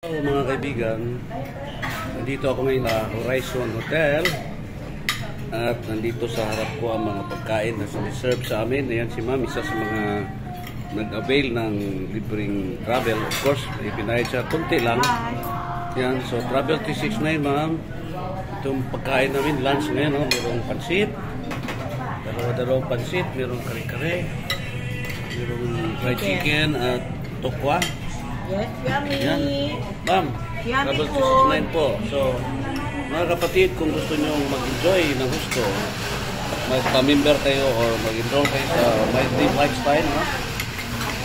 Hello mga kaibigan, nandito ako ngayon sa Horizon Hotel at nandito sa harap ko ang mga pagkain na siniserve sa amin. Ayan si ma'am, isa sa mga nag-avail ng libreng travel. Of course, may pinahid siya, kunti lang. Ayan, so Travel 369 ma'am. Itong pagkain namin, lunch ngayon, no? Mayroong pansit, dalawang pansit, mayroong kare-kare, mayroong fried chicken at tokwa. Yes, yummy. Yan. Ma'am, Travel 369 po. So, mga kapatid, kung gusto nyo mag-enjoy ng gusto, magpa-member kayo or mag-enroll kayo sa My Dream Lifestyle, no?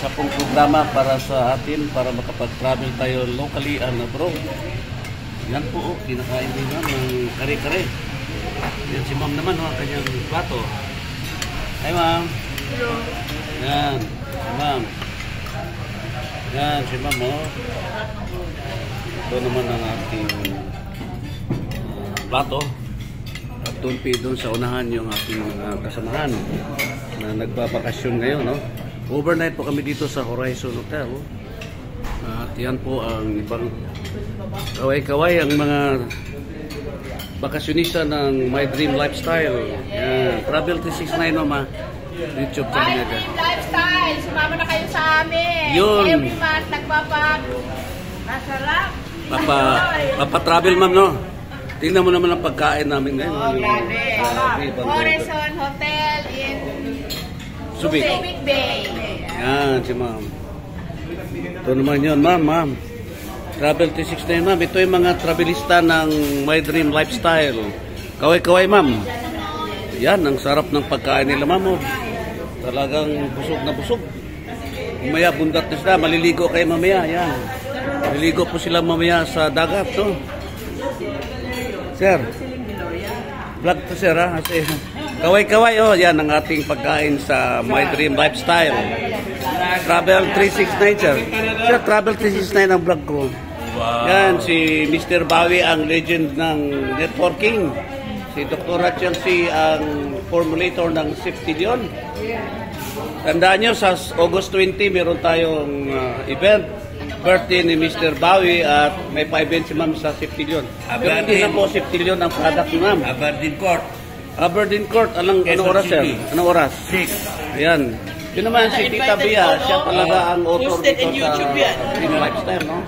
Sa pong programa para sa atin, para makapag-travel tayo locally and abroad. Yan po, kinakain din ng kare-kare. Yan si ma'am naman, no? Ang kanyang plato. Hi ma'am. Hello. Yan, ma'am. Yan, si ma'am, oh. Ito naman ang ating plato. At doon sa unahan yung ating kasamahan na nagbabakasyon ngayon, no? Overnight po kami dito sa Horizon Hotel. At yan po ang ibang kaway-kaway, ang mga bakasyonista ng My Dream Lifestyle. Yan, Travel 369, no, ma? YouTube channel. My Dream Lifestyle! Sumama na kayo sa amin! Yun! Every month, masarap! Papa-travel, ma'am, no? Tingnan mo naman ang pagkain namin ngayon. Oh, grabe! Horizon Hotel in Subic Bay. Yan, si ma'am. Ito naman yun, ma'am. Travel 369, ma'am. Ito yung mga travelista ng My Dream Lifestyle. Kaway-kaway, ma'am. Yan, ang sarap ng pagkain nila, ma'am. Talagang busog na busog. Mamaya, bundat na sila. Maliligo kayo mamaya. Yan. Maliligo po sila mamaya sa dagat, no? Sir. Vlog to, sir, ha? Kaway-kaway, oh. Yan ang ating pagkain sa My Dream Lifestyle. Travel 369, sir. Sir, Travel 369 ang vlog ko. Wow. Yan, si Mr. Bawi ang legend ng networking. Si Dr. Chelsea ang formulator ng Septilion. Tandaan nyo, sa August 20, meron tayong event. Birthday ni Mr. Bawi at may pa-event si ma'am sa Septilion. Pero hindi na po Septilion ang product ni ma'am. Aberdeen Court. Anong oras, sir? Anong oras? 6. Ayan. Yun naman si Tita Bia, siya talaga ang author dito sa Dream Lifestyle, no?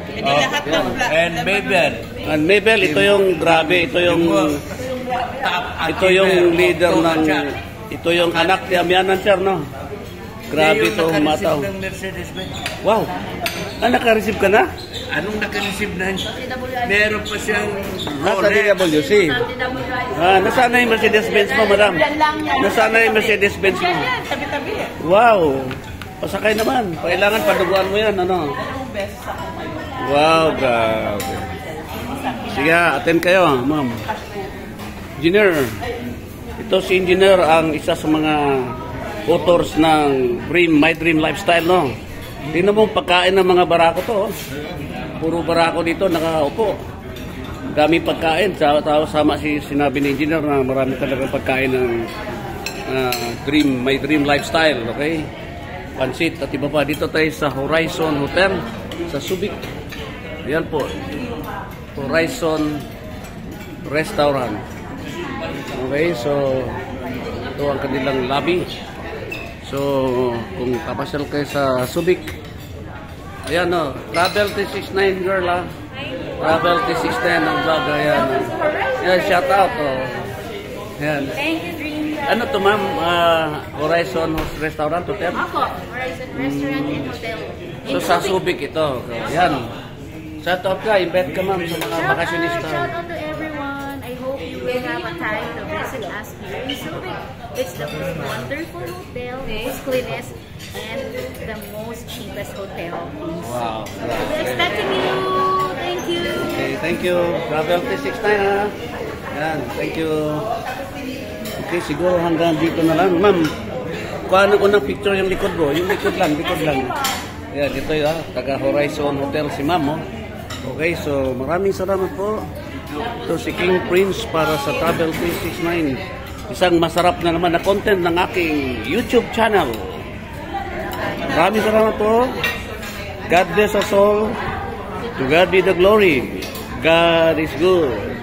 And Mabel. And Mabel, ito yung grabe, ito yung leader ng, ito yung anak ni Amianan, sir, no? Grabe ito, mataw. Wow! Naka-receive ka na? Anong naka-receive na? Meron pa siyang nasa DWC. Nasaan na yung Mercedes-Benz mo, madam? Nasaan na yung Mercedes-Benz mo? Tabi-tabi. Wow! Pasakay naman. Kailangan paduguan mo yan, ano? Wow, grabe. Sige, attend kayo, ma'am. Engineer. Ito si Engineer ang isa sa mga authors ng My Dream Lifestyle, no? Tingnan mo pagkain ng mga barako to, oh. Puro barako dito nakaupo. Dami pagkain. Sama sinabi ni Engineer na marami talagang pagkain ng My Dream Lifestyle, okay? Pansit at iba pa. Dito tayo sa Horizon Hotel sa Subic. Ayan po. Horizon Restaurant. Okay, so ito ang kanilang lobby. So, kung kapasyal kayo sa Subic, ayan, no, Travel 369, girl, ha? Travel 369 ang vlog, ayan. Ayan, shout out, oh. Ayan. Thank you, Dream. Ano to, ma'am? Horizon Restaurant Hotel? Ako, Horizon Restaurant and Hotel. So, sa Subic ito. Ayan. Shout out ka, invite ka, ma'am, sa mga bakasyonista. Shout out to everyone. I hope you will have a time to visit us here in Subic. It's the most wonderful hotel, most cleanest, and the most cheapest hotel. Wow. We're expecting you. Thank you. Okay, thank you. Travel 369, ha? Yan, thank you. Okay, siguro hanggang dito na lang. Ma'am, kuha na ko ng picture yung likod mo. Yung likod lang. Yan, dito yun, taga Horizon Hotel si ma'am, oh. Okay, so maraming salamat po. Ito si King Prince para sa Travel 369. Isang masarap na naman na content ng aking YouTube channel. Maraming salamat po. God bless us all. To God be the glory. God is good.